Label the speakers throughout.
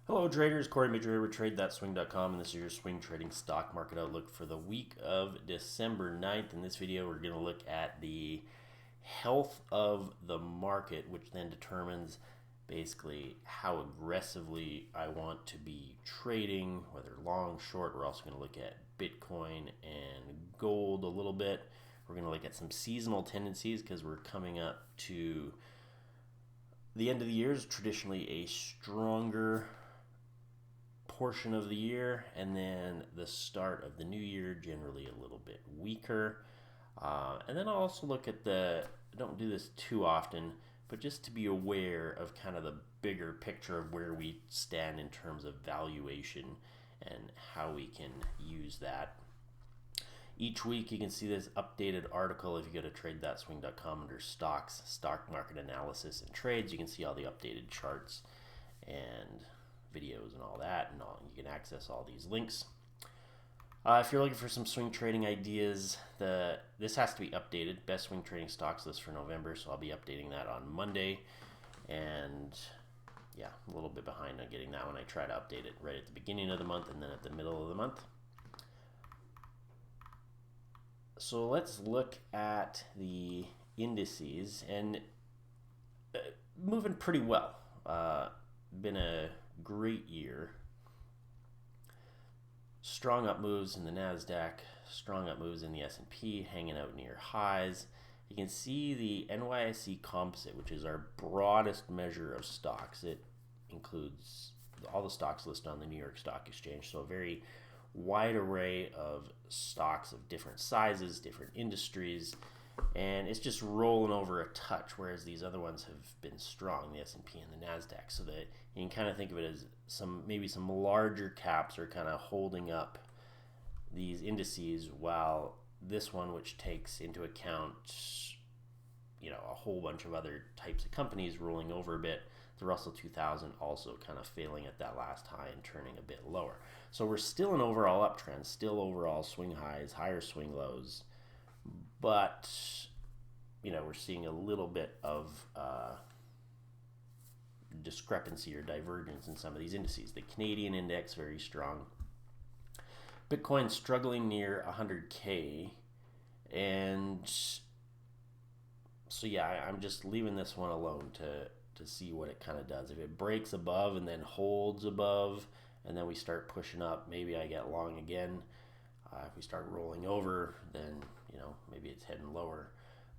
Speaker 1: Hello traders, Corey Major here with TradeThatSwing.com, and this is your swing trading stock market outlook for the week of December 9th. In this video, we're going to look at the health of the market, which then determines basically how aggressively I want to be trading, whether long, short. We're also going to look at Bitcoin and gold a little bit. We're going to look at some seasonal tendencies because we're coming up to the end of the year is traditionally a stronger portion of the year, and then the start of the new year generally a little bit weaker. And then I'll also look at I don't do this too often, but just to be aware of kind of the bigger picture of where we stand in terms of valuation and how we can use that. Each week you can see this updated article if you go to TradeThatSwing.com under stocks, stock market analysis, and trades. You can see all the updated charts and videos and all that, and you can access all these links. If you're looking for some swing trading ideas, this has to be updated. Best swing trading stocks list for November, so I'll be updating that on Monday. And yeah, a little bit behind on getting that one. I try to update it right at the beginning of the month and then at the middle of the month. So let's look at the indices, and moving pretty well. Been a great year. Strong up moves in the NASDAQ, strong up moves in the S&P, hanging out near highs. You can see the NYSE composite, which is our broadest measure of stocks. It includes all the stocks listed on the New York Stock Exchange, so a very wide array of stocks of different sizes, different industries, and it's just rolling over a touch, whereas these other ones have been strong, the S&P and the NASDAQ, so that you can kind of think of it as maybe some larger caps are kind of holding up these indices, while this one, which takes into account a whole bunch of other types of companies rolling over a bit, the Russell 2000 also kind of failing at that last high and turning a bit lower. So we're still an overall uptrend, still overall swing highs, higher swing lows, but we're seeing a little bit of discrepancy or divergence in some of these indices. The Canadian index very strong. Bitcoin struggling near 100K, and so yeah, I'm just leaving this one alone to see what it kind of does. If it breaks above and then holds above, and then we start pushing up, maybe I get long again. If we start rolling over, then maybe it's heading lower.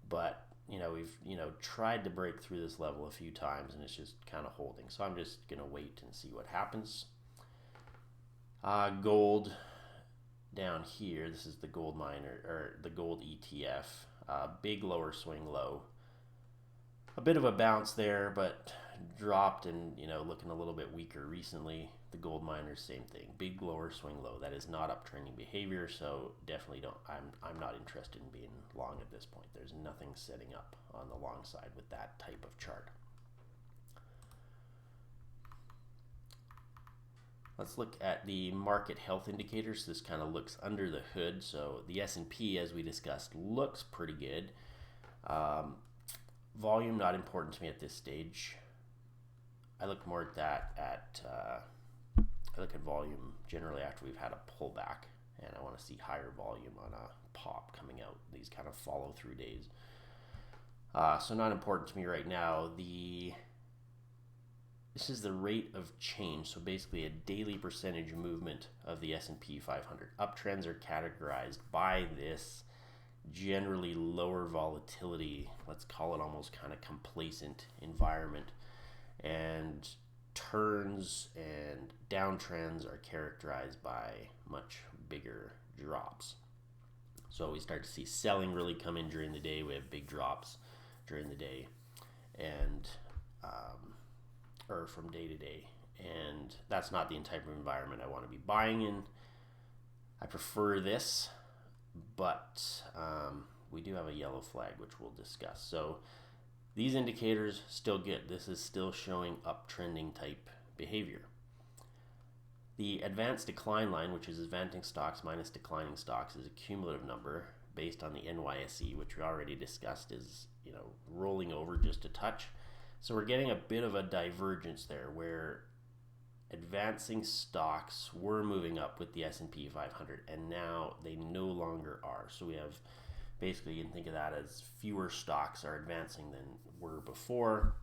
Speaker 1: But we've tried to break through this level a few times, and it's just kind of holding. So I'm just gonna wait and see what happens. Gold down here. This is the gold miner or the gold ETF. Big lower swing low. A bit of a bounce there, but dropped and looking a little bit weaker recently. The gold miners, same thing. Big lower swing low. That is not uptrending behavior, so definitely don't. I'm not interested in being long at this point. There's nothing setting up on the long side with that type of chart. Let's look at the market health indicators. This kind of looks under the hood. So the S&P, as we discussed, looks pretty good. Volume not important to me at this stage. I look more at that I look at volume generally after we've had a pullback, and I want to see higher volume on a pop coming out, these kind of follow through days. So not important to me right now. This is the rate of change, so basically a daily percentage movement of the S&P 500. Uptrends are categorized by this generally lower volatility, let's call it almost kind of complacent environment, and turns and downtrends are characterized by much bigger drops. So we start to see selling really come in during the day. We have big drops during the day, and or from day to day, and that's not the type of environment I want to be buying in. I prefer this, but we do have a yellow flag, which we'll discuss. So these indicators still good. This is still showing uptrending type behavior. The advanced decline line, which is advancing stocks minus declining stocks, is a cumulative number based on the NYSE, which we already discussed is rolling over just a touch. So we're getting a bit of a divergence there, where advancing stocks were moving up with the S&P 500, and now they no longer are. So we have, basically, you can think of that as fewer stocks are advancing than were before.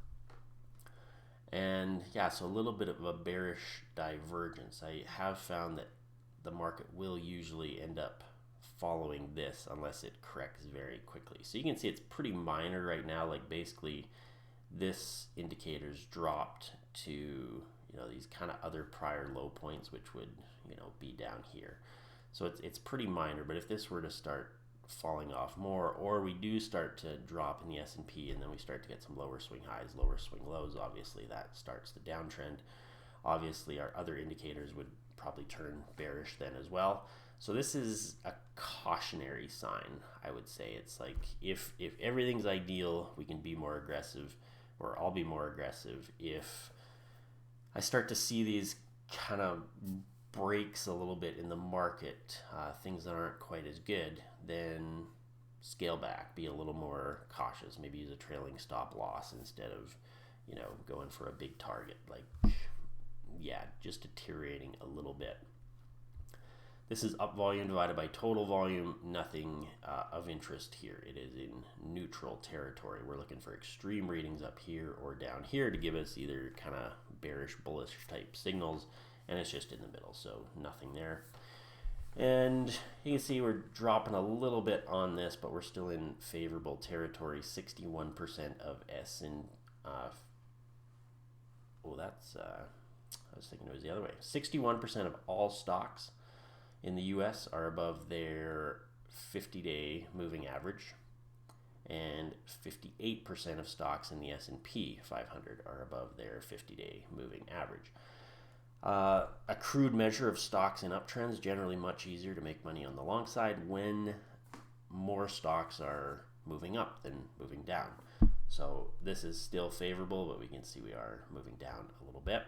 Speaker 1: And yeah, so a little bit of a bearish divergence. I have found that the market will usually end up following this unless it corrects very quickly. So you can see it's pretty minor right now. Like basically this indicator's dropped to, you know, these kind of other prior low points, which would, you know, be down here. So it's pretty minor, but if this were to start falling off more, or we do start to drop in the S&P and then we start to get some lower swing highs, lower swing lows, obviously that starts the downtrend. Obviously our other indicators would probably turn bearish then as well. So this is a cautionary sign, I would say. It's like if everything's ideal, we can be more aggressive, or I'll be more aggressive. If I start to see these kind of breaks a little bit in the market, things that aren't quite as good, then scale back, be a little more cautious, maybe use a trailing stop loss instead of, you know, going for a big target. Like, yeah, just deteriorating a little bit. This is up volume divided by total volume, nothing of interest here. It is in neutral territory. We're looking for extreme readings up here or down here to give us either kind of bearish, bullish type signals, and it's just in the middle, so nothing there. And you can see we're dropping a little bit on this, but we're still in favorable territory. 61% of S and I was thinking it was the other way. 61% of all stocks in the US are above their 50-day moving average, and 58% of stocks in the S&P 500 are above their 50-day moving average. A crude measure of stocks in uptrends, generally much easier to make money on the long side when more stocks are moving up than moving down. So this is still favorable, but we can see we are moving down a little bit,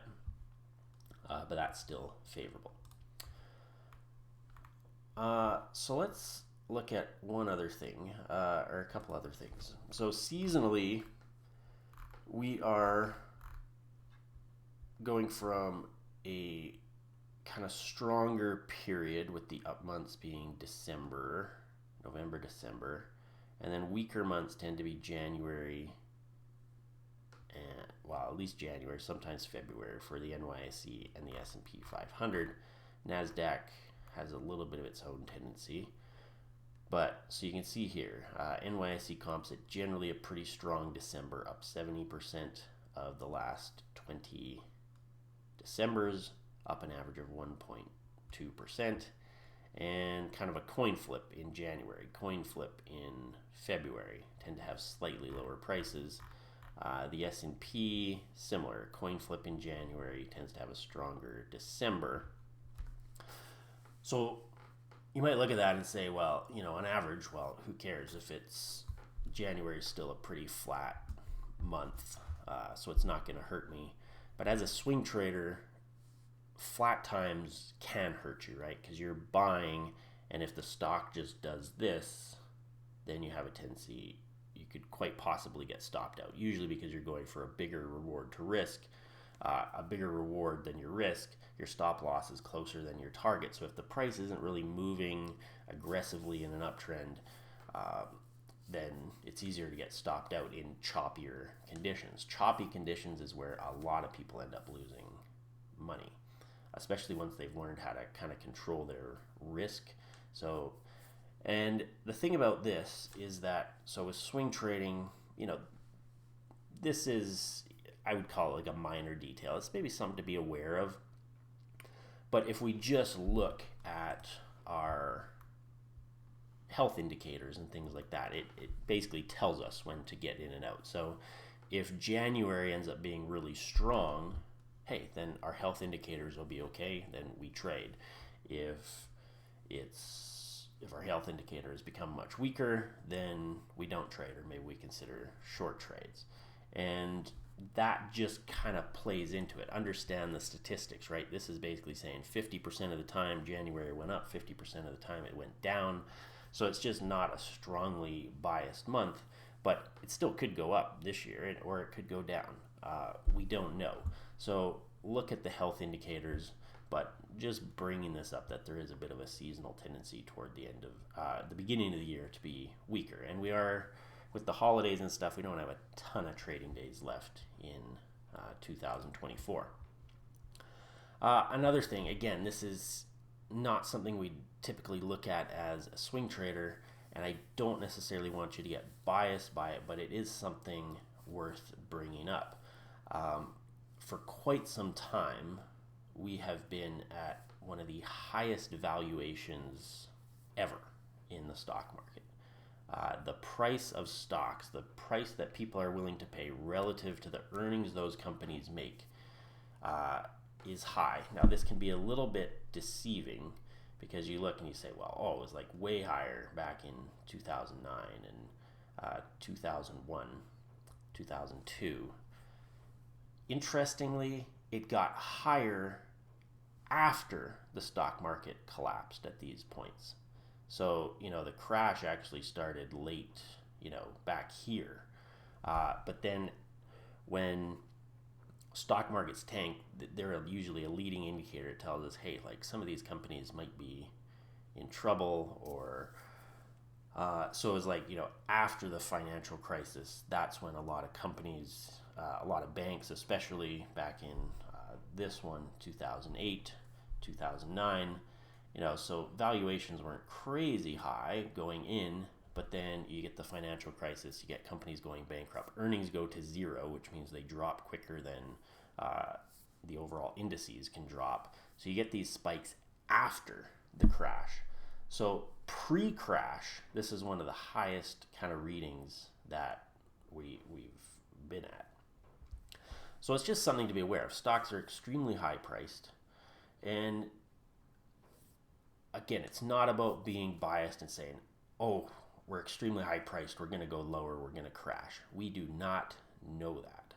Speaker 1: but that's still favorable. So let's look at one other thing, or a couple other things. So seasonally, we are going from a kind of stronger period with the up months being December, November, December, and then weaker months tend to be January, and well, at least January, sometimes February for the NYSE and the S&P 500. NASDAQ has a little bit of its own tendency, but so you can see here, NYSE comps at generally a pretty strong December, up 70% of the last 20 Decembers, up an average of 1.2%, and kind of a coin flip in January, coin flip in February, tend to have slightly lower prices. The S&P, similar, coin flip in January, tends to have a stronger December. So you might look at that and say, well, you know, on average, well, who cares if it's January is still a pretty flat month, so it's not going to hurt me. But as a swing trader, flat times can hurt you, right? Because you're buying, and if the stock just does this, then you have a tendency, you could quite possibly get stopped out, usually because you're going for a bigger reward to risk. A bigger reward than your risk, your stop loss is closer than your target. So if the price isn't really moving aggressively in an uptrend, then it's easier to get stopped out in choppier conditions. Choppy conditions is where a lot of people end up losing money, especially once they've learned how to kind of control their risk. So, and the thing about this is that, so with swing trading, you know, this is, I would call it like a minor detail. It's maybe something to be aware of. But if we just look at our health indicators and things like that, it basically tells us when to get in and out. So if January ends up being really strong, hey, then our health indicators will be okay, then we trade. If our health indicators become much weaker, then we don't trade, or maybe we consider short trades. And that just kind of plays into it. Understand the statistics, right? This is basically saying 50% of the time January went up, 50% of the time it went down. So it's just not a strongly biased month, but it still could go up this year, or it could go down. We don't know. So look at the health indicators, but just bringing this up that there is a bit of a seasonal tendency toward the end of the beginning of the year to be weaker. And we are, with the holidays and stuff, we don't have a ton of trading days left in 2024. Another thing, again, this is not something we typically look at as a swing trader, and I don't necessarily want you to get biased by it, but it is something worth bringing up. For quite some time, we have been at one of the highest valuations ever in the stock market. The price of stocks, the price that people are willing to pay relative to the earnings those companies make, is high. Now, this can be a little bit deceiving because you look and you say, well, it was like way higher back in 2009 and 2001, 2002. Interestingly, it got higher after the stock market collapsed at these points. So, the crash actually started late, back here. But then when stock markets tank, they're usually a leading indicator. It tells us, hey, like some of these companies might be in trouble, or so it was like, after the financial crisis, that's when a lot of companies, a lot of banks, especially back in this one, 2008, 2009, so valuations weren't crazy high going in, but then you get the financial crisis, you get companies going bankrupt, earnings go to zero, which means they drop quicker than the overall indices can drop. So you get these spikes after the crash. So pre-crash, this is one of the highest kind of readings that we've been at. So it's just something to be aware of. Stocks are extremely high priced. And again, it's not about being biased and saying, oh, we're extremely high priced, we're going to go lower, we're going to crash. We do not know that.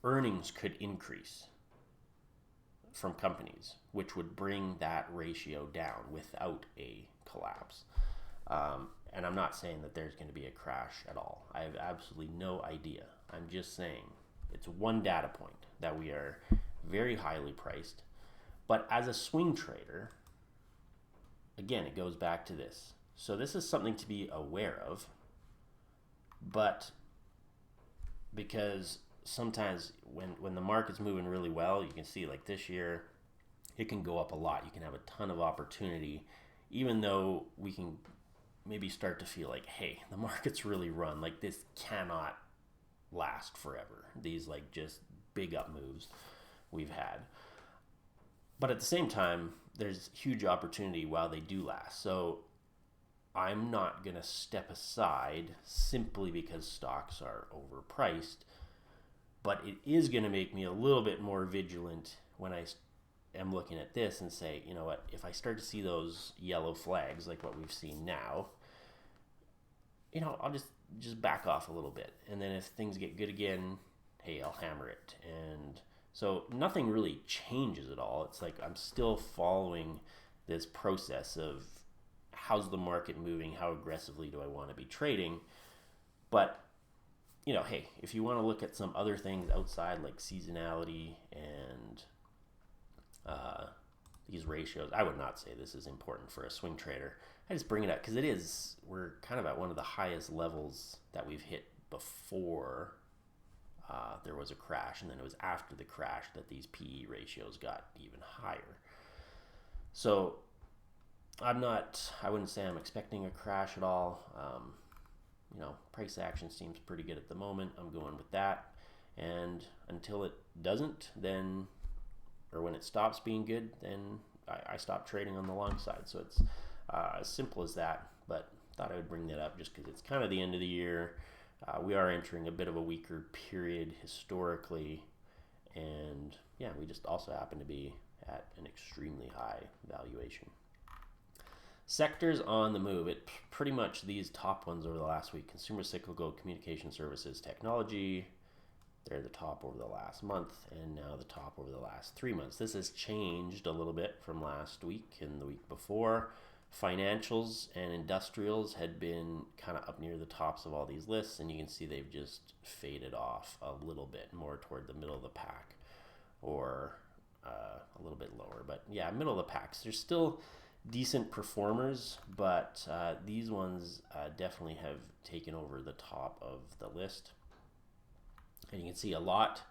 Speaker 1: Earnings could increase from companies, which would bring that ratio down without a collapse. And I'm not saying that there's going to be a crash at all. I have absolutely no idea. I'm just saying it's one data point that we are very highly priced. But as a swing trader, again, it goes back to this. So this is something to be aware of, but because sometimes when the market's moving really well, you can see like this year, it can go up a lot. You can have a ton of opportunity, even though we can maybe start to feel like, hey, the market's really run. Like this cannot last forever. These like just big up moves we've had. But at the same time, there's huge opportunity while they do last. So I'm not going to step aside simply because stocks are overpriced, but it is going to make me a little bit more vigilant when I am looking at this and say, you know what, if I start to see those yellow flags like what we've seen now, I'll just back off a little bit. And then if things get good again, hey, I'll hammer it. And so nothing really changes at all. It's like I'm still following this process of how's the market moving, how aggressively do I want to be trading. But, hey, if you want to look at some other things outside like seasonality and these ratios, I would not say this is important for a swing trader. I just bring it up because we're kind of at one of the highest levels that we've hit before there was a crash, and then it was after the crash that these PE ratios got even higher. So I wouldn't say I'm expecting a crash at all. Price action seems pretty good at the moment. I'm going with that. And until it doesn't, or when it stops being good, then I stop trading on the long side. So it's as simple as that. But thought I would bring that up just because it's kind of the end of the year. We are entering a bit of a weaker period historically. And yeah, we just also happen to be at an extremely high valuation. Sectors on the move. It pretty much these top ones over the last week: consumer cyclical, communication services, technology. They're the top over the last month, and now the top over the last 3 months. This has changed a little bit from last week and the week before. Financials and industrials had been kind of up near the tops of all these lists, and you can see they've just faded off a little bit more toward the middle of the pack. or a little bit lower. But yeah, middle of the packs. There's still decent performers, but these ones definitely have taken over the top of the list. And you can see a lot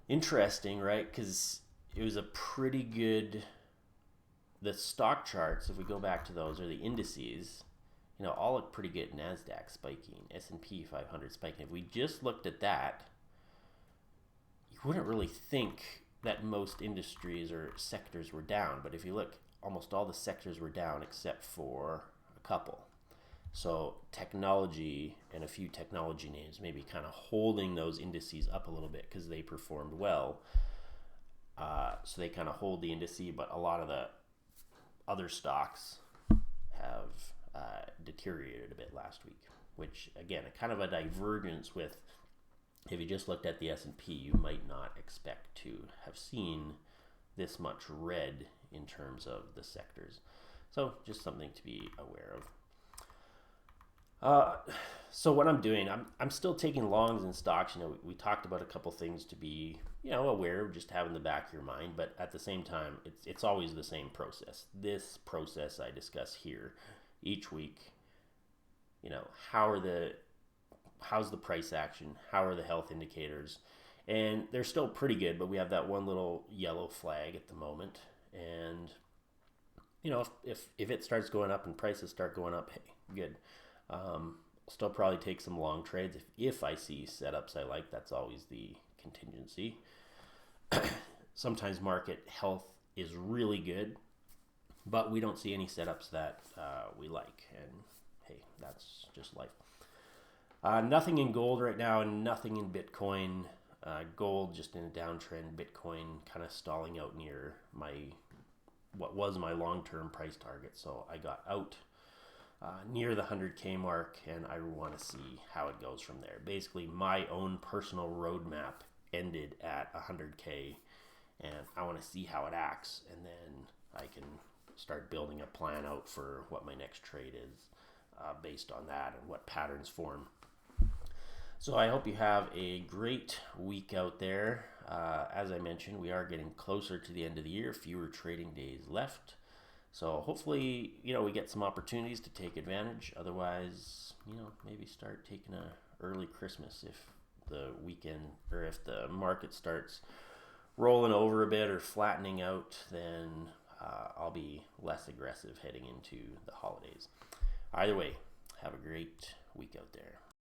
Speaker 1: interesting, right? Because it was a pretty good, the stock charts, if we go back to those, or the indices, you know, all look pretty good. NASDAQ spiking, S&P 500 spiking. If we just looked at that, you wouldn't really think that most industries or sectors were down. But if you look, almost all the sectors were down except for a couple. So technology and a few technology names maybe kind of holding those indices up a little bit because they performed well. So they kind of hold the indice, but a lot of the other stocks have deteriorated a bit last week, which again, a kind of a divergence with, if you just looked at the S&P, you might not expect to have seen this much red in terms of the sectors. So just something to be aware of. So what I'm doing, I'm still taking longs in stocks. You know, we talked about a couple things to be, you know, aware of, just have in the back of your mind. But at the same time, it's always the same process. This process I discuss here each week. You know, how's the price action? How are the health indicators? And they're still pretty good, but we have that one little yellow flag at the moment. And you know, if it starts going up and prices start going up, hey, good. Still probably take some long trades if I see setups I like. That's always the contingency. Sometimes market health is really good, but we don't see any setups that we like. And hey, that's just life. Nothing in gold right now, and nothing in Bitcoin. Gold just in a downtrend. Bitcoin kind of stalling out near what was my long-term price target. So I got out near the 100K mark, and I want to see how it goes from there. Basically, my own personal roadmap ended at 100K, and I want to see how it acts, and then I can start building a plan out for what my next trade is based on that and what patterns form. So I hope you have a great week out there. As I mentioned, we are getting closer to the end of the year, fewer trading days left. So hopefully, you know, we get some opportunities to take advantage. Otherwise, you know, maybe start taking a early Christmas if the weekend, or if the market starts rolling over a bit or flattening out, then I'll be less aggressive heading into the holidays. Either way, have a great week out there.